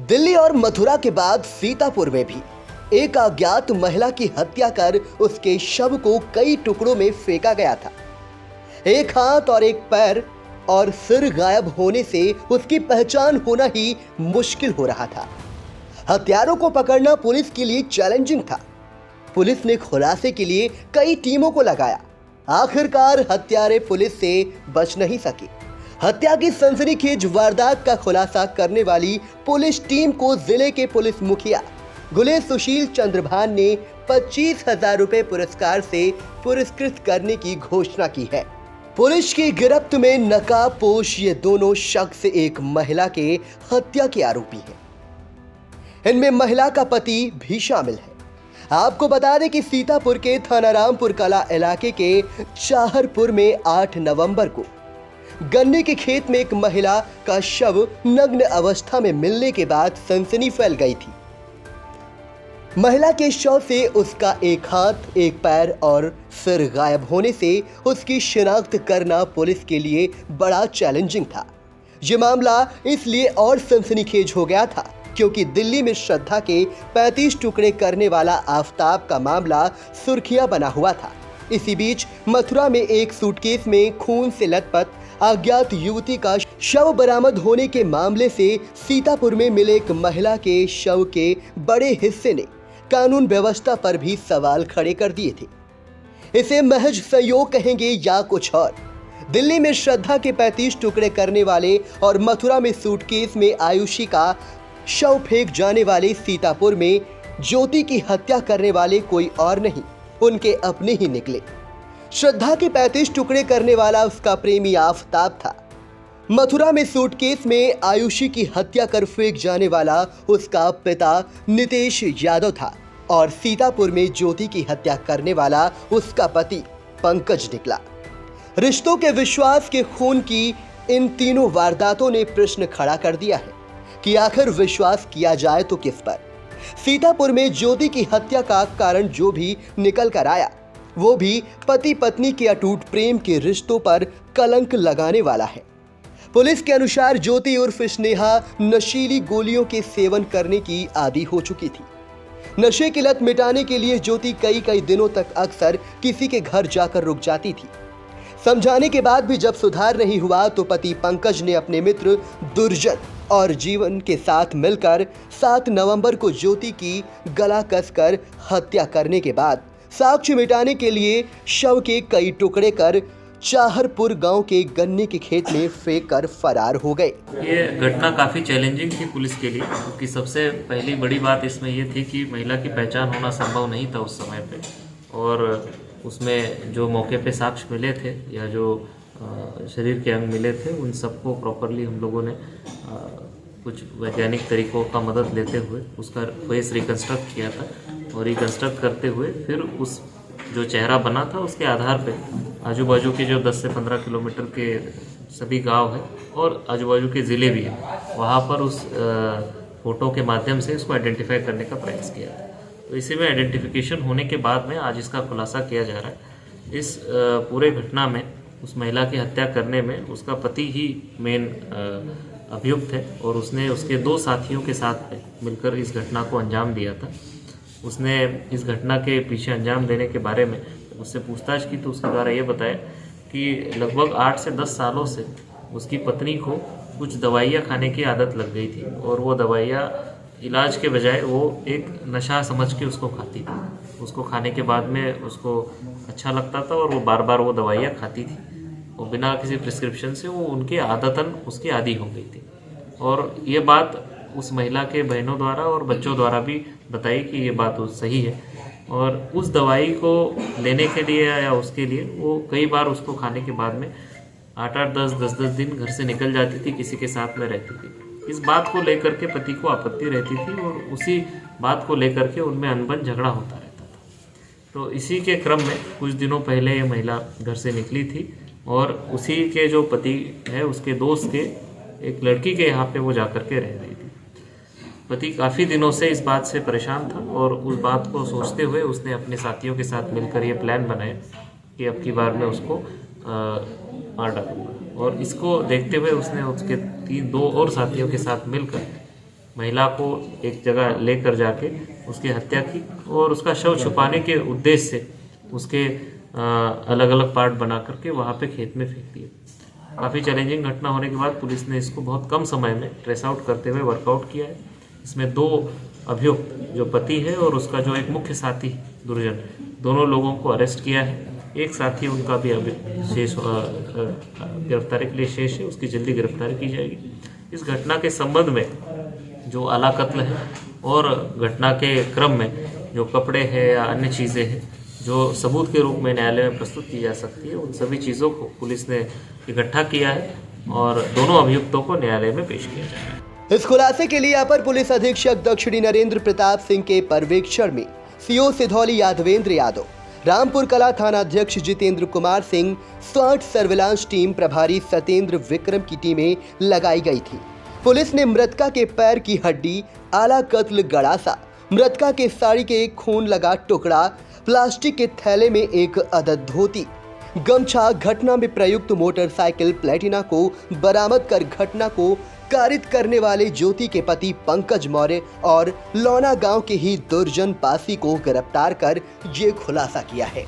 दिल्ली और मथुरा के बाद सीतापुर में भी एक अज्ञात महिला की हत्या कर उसके शव को कई टुकड़ों में फेंका गया था। एक हाथ और एक पैर और सिर गायब होने से उसकी पहचान होना ही मुश्किल हो रहा था। हत्यारों को पकड़ना पुलिस के लिए चैलेंजिंग था। पुलिस ने खुलासे के लिए कई टीमों को लगाया। आखिरकार हत्यारे पुलिस से बच नहीं सके। हत्या की सनसनीखेज वारदात का खुलासा करने वाली पुलिस टीम को जिले के पुलिस मुखिया गुले सुशील चंद्रभान ने 25,000 रुपए पुरस्कार से पुरस्कृत करने की घोषणा की है। पुलिस की गिरफ्त में नकाबपोश ये दोनों शख्स एक महिला के हत्या के आरोपी हैं। इनमें महिला का पति भी शामिल है। आपको बता दें कि सीतापुर के थाना रामपुर कला इलाके के चाहरपुर में 8 नवंबर को गन्ने के खेत में एक महिला का शव नग्न अवस्था में मिलने के बाद सनसनी फैल गई थी। महिला के शव से उसका एक हाथ, एक पैर और सिर गायब होने से उसकी शिनाख्त करना पुलिस के लिए बड़ा चैलेंजिंग था। ये मामला इसलिए और सनसनीखेज हो गया था क्योंकि दिल्ली में श्रद्धा के 35 टुकड़े करने वाला आफताब का मामला सुर्खियां बना हुआ था। इसी बीच मथुरा में एक सूटकेस में खून से लथपथ अज्ञात युवती का शव बरामद होने के मामले से सीतापुर में मिले एक महिला के शव के बड़े हिस्से ने कानून व्यवस्था पर भी सवाल खड़े कर दिए थे। इसे महज संयोग कहेंगे या कुछ और। दिल्ली में श्रद्धा के 35 टुकड़े करने वाले और मथुरा में सूटकेस में आयुषी का शव फेंक जाने वाले सीतापुर में ज्योति की हत्या करने वाले कोई और नहीं, उनके अपने ही निकले। श्रद्धा के 35 टुकड़े करने वाला उसका प्रेमी आफताब था। मथुरा में सूटकेस में आयुषी की हत्या कर फेंक जाने वाला उसका पिता नितेश यादव था और सीतापुर में ज्योति की हत्या करने वाला उसका पति पंकज निकला। रिश्तों के विश्वास के खून की इन तीनों वारदातों ने प्रश्न खड़ा कर दिया है कि आखिर विश्वास किया जाए तो किस पर। सीतापुर में ज्योति की हत्या का कारण जो भी निकल कर आया वो भी पति पत्नी के अटूट प्रेम के रिश्तों पर कलंक लगाने वाला है। पुलिस के अनुसार ज्योति उर्फ स्नेहा नशीली गोलियों के सेवन करने की आदी हो चुकी थी। नशे की लत मिटाने के लिए ज्योति कई दिनों तक अक्सर किसी के घर जाकर रुक जाती थी। समझाने के बाद भी जब सुधार नहीं हुआ तो पति पंकज ने अपने मित्र दुर्जन और जीवन के साथ मिलकर 7 नवंबर को ज्योति की गला कसकर हत्या करने के बाद साक्ष्य मिटाने के लिए शव के कई टुकड़े कर चाहरपुर गांव के गन्ने के खेत में फेंक कर फरार हो गए। ये घटना काफ़ी चैलेंजिंग थी पुलिस के लिए क्योंकि सबसे पहली बड़ी बात इसमें ये थी कि महिला की पहचान होना संभव नहीं था उस समय पे, और उसमें जो मौके पे साक्ष्य मिले थे या जो शरीर के अंग मिले थे उन सबको प्रॉपरली हम लोगों ने कुछ वैज्ञानिक तरीकों का मदद लेते हुए उसका फेस रिकन्स्ट्रक्ट किया था और रिकन्स्ट्रक्ट करते हुए फिर उस जो चेहरा बना था उसके आधार पे आजू बाजू के जो 10 से 15 किलोमीटर के सभी गांव हैं और आजू बाजू के ज़िले भी हैं, वहाँ पर उस फोटो के माध्यम से इसको आइडेंटिफाई करने का प्रयास किया था। तो इसी में आइडेंटिफिकेशन होने के बाद में आज इसका खुलासा किया जा रहा है। इस पूरे घटना में उस महिला की हत्या करने में उसका पति ही मेन अभियुक्त है और उसने उसके 2 साथियों के साथ मिलकर इस घटना को अंजाम दिया था। उसने इस घटना के पीछे अंजाम देने के बारे में उससे पूछताछ की तो उसके द्वारा ये बताया कि लगभग 8 से 10 सालों से उसकी पत्नी को कुछ दवाइयाँ खाने की आदत लग गई थी और वो दवाइयाँ इलाज के बजाय वो एक नशा समझ के उसको खाती थी। उसको खाने के बाद में उसको अच्छा लगता था और वो बार बार वो दवाइयाँ खाती थी और बिना किसी प्रिस्क्रिप्शन से वो उनके आदतन उसकी आदी हो गई थी। और ये बात उस महिला के बहनों द्वारा और बच्चों द्वारा भी बताई कि ये बात सही है और उस दवाई को लेने के लिए या उसके लिए वो कई बार उसको खाने के बाद में 8-8, 10-10 दिन घर से निकल जाती थी, किसी के साथ में रहती थी इस बात को लेकर के पति को आपत्ति रहती थी और उसी बात को लेकर के उनमें अनबन झगड़ा होता रहता था। तो इसी के क्रम में कुछ दिनों पहले ये महिला घर से निकली थी और उसी के जो पति है उसके दोस्त के एक लड़की के यहाँ पे वो जाकर के रह रही थी। पति काफ़ी दिनों से इस बात से परेशान था और उस बात को सोचते हुए उसने अपने साथियों के साथ मिलकर ये प्लान बनाया कि अब की बार में उसको मार डालूंगा। और इसको देखते हुए उसने उसके दो और साथियों के साथ मिलकर महिला को एक जगह लेकर जाके उसकी हत्या की और उसका शव छुपाने के उद्देश्य से उसके अलग अलग पार्ट बना करके वहाँ पे खेत में फेंक दिए। काफ़ी चैलेंजिंग घटना होने के बाद पुलिस ने इसको बहुत कम समय में ट्रेस आउट करते हुए वर्कआउट किया है। इसमें 2 अभियुक्त जो पति है और उसका जो एक मुख्य साथी दुर्जन, दोनों लोगों को अरेस्ट किया है। एक साथी उनका भी अभी शेष गिरफ्तारी के लिए शेष है, उसकी जल्दी गिरफ्तारी की जाएगी। इस घटना के संबंध में जो आला कत्ल है और घटना के क्रम में जो कपड़े हैं या अन्य चीज़ें हैं जो सबूत के रूप में न्यायालय में प्रस्तुत की जा सकती है, उन सभी चीज़ों को पुलिस ने इकट्ठा किया है और दोनों अभियुक्तों को न्यायालय में पेश किया जाएगा। इस खुलासे के लिए अपर पुलिस अधीक्षक दक्षिणी नरेंद्र प्रताप सिंह के पर्यवेक्षण में सीओ सिधौली यादवेंद्र यादव, रामपुर कला थाना अध्यक्ष जितेंद्र कुमार सिंह, स्वाट सर्विलांस टीम प्रभारी सत्येंद्र विक्रम की टीमें लगाई गई थी। पुलिस ने मृतका के पैर की हड्डी, आला कत्ल गड़ासा, मृतका के साड़ी के खून लगा टुकड़ा, प्लास्टिक के थैले में एक अदद धोती, गमछा, घटना में प्रयुक्त मोटरसाइकिल प्लेटिना को बरामद कर घटना को कारित करने वाले ज्योति के पति पंकज मौर्य और लौना गांव के ही दुर्जन पासी को गिरफ्तार कर ये खुलासा किया है।